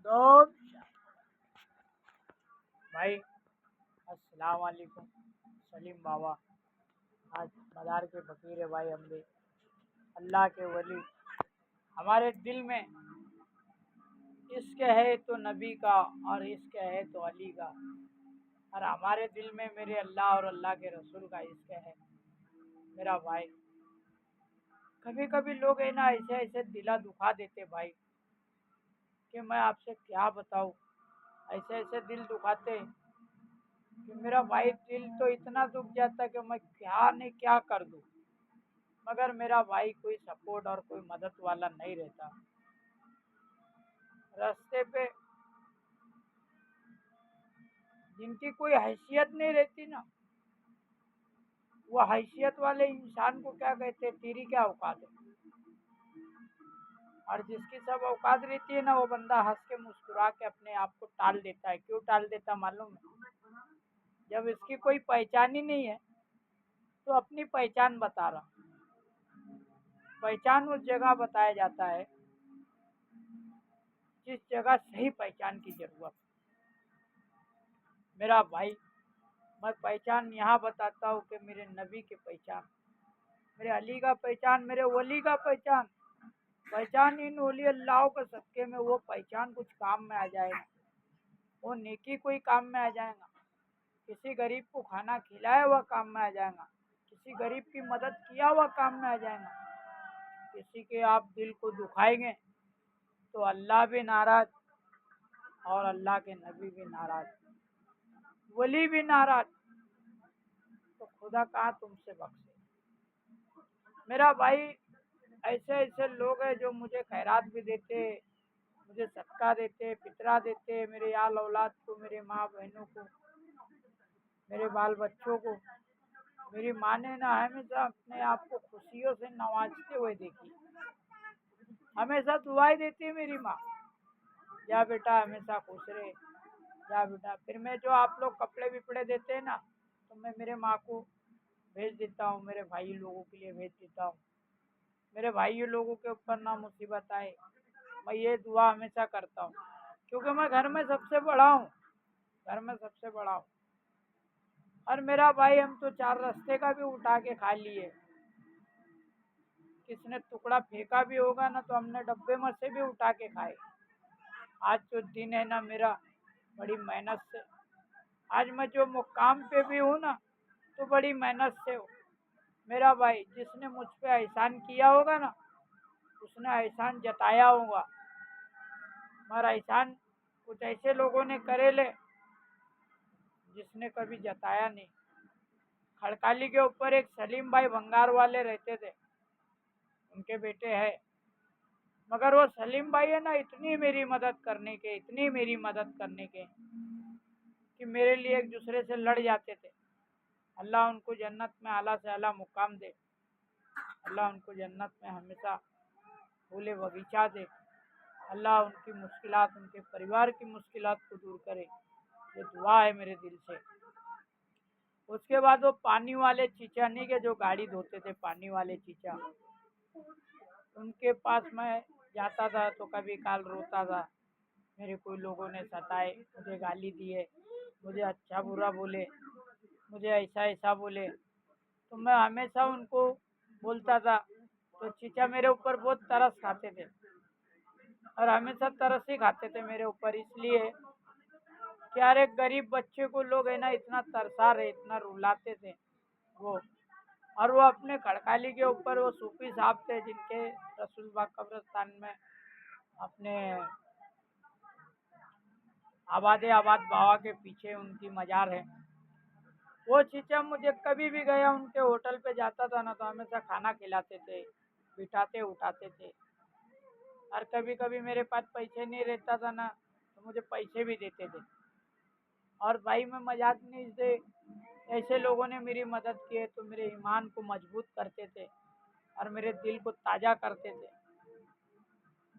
दो भाई, अस्सलाम वालेकुम। सलीम बाबा आज मदार के फकीर है भाई, हम भी अल्लाह के वली। हमारे दिल में इश्क है तो नबी का और इश्क है तो अली का, और हमारे दिल में मेरे अल्लाह और अल्लाह के रसूल का इश्क है मेरा भाई। कभी कभी लोग है ना ऐसे ऐसे दिला दुखा देते भाई कि मैं आपसे क्या बताऊँ। ऐसे ऐसे दिल दुखाते कि मेरा भाई दिल तो इतना दुख जाता कि मैं क्या नहीं क्या कर दूँ, मगर मेरा भाई कोई सपोर्ट और कोई मदद वाला नहीं रहता। रास्ते पे जिनकी कोई हैसियत नहीं रहती ना, वो हैसियत वाले इंसान को क्या कहते हैं, तेरी क्या औकात है। और जिसकी सब औकात रहती है ना, वो बंदा हंस के मुस्कुरा के अपने आप को टाल देता है। क्यों टाल देता मालूम है? जब इसकी कोई पहचान ही नहीं है तो अपनी पहचान बता रहा। पहचान उस जगह बताया जाता है जिस जगह सही पहचान की जरूरत। मेरा भाई, मैं पहचान यहाँ बताता हूँ कि मेरे नबी की पहचान, मेरे अली का पहचान, मेरे वली का पहचान। पहचान इन वली अल्लाह के सदके में वो पहचान कुछ काम में आ जाएगा, वो नेकी कोई काम में आ जाएगा। किसी गरीब को खाना खिलाया हुआ काम में आ जाएगा, किसी गरीब की मदद किया हुआ काम में आ जाएगा। किसी के आप दिल को दुखाएंगे तो अल्लाह भी नाराज और अल्लाह के नबी भी नाराज, वली भी नाराज, तो खुदा कहाँ तुमसे बख्शे। मेरा भाई, ऐसे ऐसे लोग हैं जो मुझे खैरात भी देते, मुझे सदका देते, फितरा देते, मेरे आल औलाद को, मेरे माँ बहनों को, मेरे बाल बच्चों को। मेरी माँ ने ना हमेशा अपने आप को खुशियों से नवाजते हुए देखी, हमेशा दुआएं देती है मेरी माँ, जा बेटा हमेशा खुश रहे, जा बेटा। फिर मैं जो आप लोग कपड़े विपड़े देते हैं ना, तो मैं मेरे माँ को भेज देता हूँ, मेरे भाई लोगों के लिए भेज देता हूँ। मेरे भाई लोगों के ऊपर ना मुसीबत आए, मैं ये दुआ हमेशा करता हूँ, क्योंकि मैं घर में सबसे बड़ा हूँ, घर में सबसे बड़ा हूँ। और मेरा भाई, हम तो चार रास्ते का भी उठा के खा लिए, किसने टुकड़ा फेंका भी होगा ना तो हमने डब्बे में से भी उठा के खाए। आज जो दिन है ना मेरा, बड़ी मेहनत से, आज मैं जो मुकाम पे भी हूँ ना, तो बड़ी मेहनत से हूँ। मेरा भाई, जिसने मुझ पे एहसान किया होगा ना, उसने एहसान जताया होगा। हमारा एहसान कुछ ऐसे लोगों ने करे ले जिसने कभी जताया नहीं। खड़काली के ऊपर एक सलीम भाई भंगार वाले रहते थे, उनके बेटे हैं, मगर वो सलीम भाई है ना, इतनी मेरी मदद करने के, इतनी मेरी मदद करने के कि मेरे लिए एक दूसरे से लड़ जाते थे। अल्लाह उनको जन्नत में आला से आला मुकाम दे, अल्लाह उनको जन्नत में हमेशा फूले बगीचा दे, अल्लाह उनकी मुश्किलात, उनके परिवार की मुश्किलात को दूर करे। ये दुआ है मेरे दिल से। उसके बाद वो पानी वाले चीचा नहीं के जो गाड़ी धोते थे, पानी वाले चीचा, उनके पास मैं जाता था तो कभी काल रोता था। मेरे कोई लोगों ने सताए, मुझे गाली दिए, मुझे अच्छा बुरा बोले, मुझे ऐसा ऐसा बोले, तो मैं हमेशा उनको बोलता था। तो चीचा मेरे ऊपर बहुत तरस खाते थे, और हमेशा तरस ही खाते थे मेरे ऊपर, इसलिए कि यार एक गरीब बच्चे को लोग है ना इतना तरसा रहे, इतना रुलाते थे वो। और वो अपने खड़काली के ऊपर वो सूफी साहब थे जिनके रसूलबाग कब्रिस्तान में अपने आबाद आबाद बाबा के पीछे उनकी मजार है। वो चीचा मुझे कभी भी गया उनके होटल पे जाता था ना, तो हमेशा खाना खिलाते थे, बिठाते उठाते थे। और कभी कभी मेरे पास पैसे नहीं रहता था ना, तो मुझे पैसे भी देते थे। और भाई, मैं मजाक नहीं से, ऐसे लोगों ने मेरी मदद की है तो मेरे ईमान को मजबूत करते थे और मेरे दिल को ताज़ा करते थे।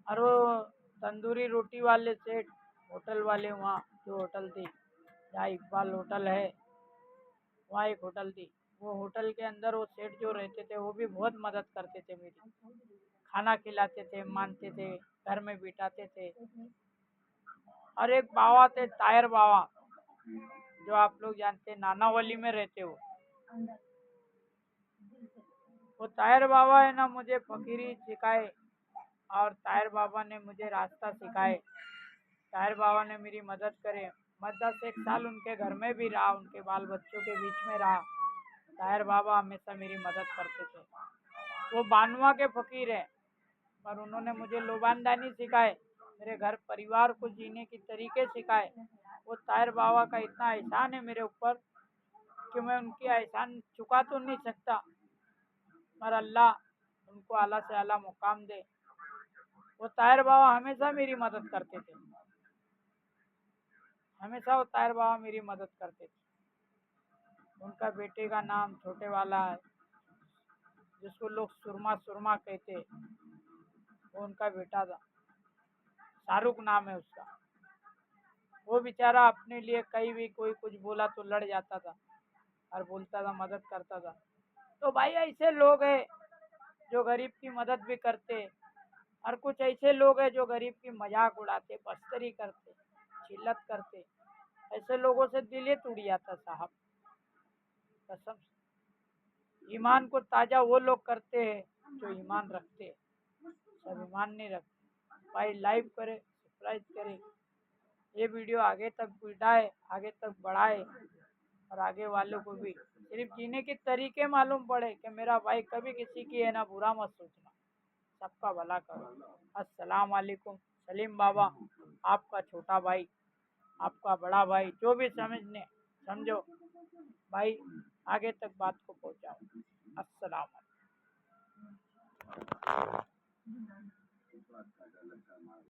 और वो तंदूरी रोटी वाले सेठ, होटल वाले, वहाँ जो होटल थी, जहाँ इकबाल होटल है, वहाँ एक होटल थी, वो होटल के अंदर वो सेठ जो रहते थे वो भी बहुत मदद करते थे मेरी, खाना खिलाते थे, मानते थे, घर में बिठाते थे। और एक बाबा थे तायर बाबा, जो आप लोग जानते हैं, नानावली में रहते हो। वो तायर बाबा है ना, मुझे फकीरी सिखाए और तायर बाबा ने मुझे रास्ता सिखाए। तायर बाबा ने मेरी मदद करे। मैं 10 एक साल उनके घर में भी रहा, उनके बाल बच्चों के बीच में रहा। तायर बाबा हमेशा मेरी मदद करते थे। वो बानुआ के फकीर है, पर उन्होंने मुझे लोबानदानी सिखाए, मेरे घर परिवार को जीने की तरीके सिखाए। वो तायर बाबा का इतना एहसान है मेरे ऊपर कि मैं उनकी एहसान चुका तो नहीं सकता, पर अल्लाह उनको आला से आला मुकाम दे। वो तायर बाबा हमेशा मेरी मदद करते थे, हमेशा वो तायर बाबा मेरी मदद करते थे। उनका बेटे का नाम छोटे वाला है, जिसको लोग सुरमा सुरमा कहते, वो उनका बेटा था, शाहरुख नाम है उसका। वो बेचारा अपने लिए कहीं भी कोई कुछ बोला तो लड़ जाता था और बोलता था, मदद करता था। तो भाई ऐसे लोग हैं जो गरीब की मदद भी करते, और कुछ ऐसे लोग हैं जो गरीब की मजाक उड़ाते, पस्तरी करते, चिल्लत करते। ऐसे लोगों से दिल ही टूट जाता साहब, कसम से। ईमान को ताजा वो लोग करते हैं जो ईमान रखते हैं, सब ईमान नहीं रखते। भाई लाइव करे, सब्सक्राइब करे, ये वीडियो आगे तक बढ़ाए, आगे तक बढ़ाए, और आगे वालों को भी सिर्फ जीने के तरीके मालूम पड़े कि मेरा भाई कभी किसी की है ना बुरा मत सोचना, सबका भला करो। अस्सलाम वालेकुम। सलीम बाबा, आपका छोटा भाई, आपका बड़ा भाई, जो भी समझने समझो भाई, आगे तक बात को पहुंचाओ। अस्सलाम वालेकुम।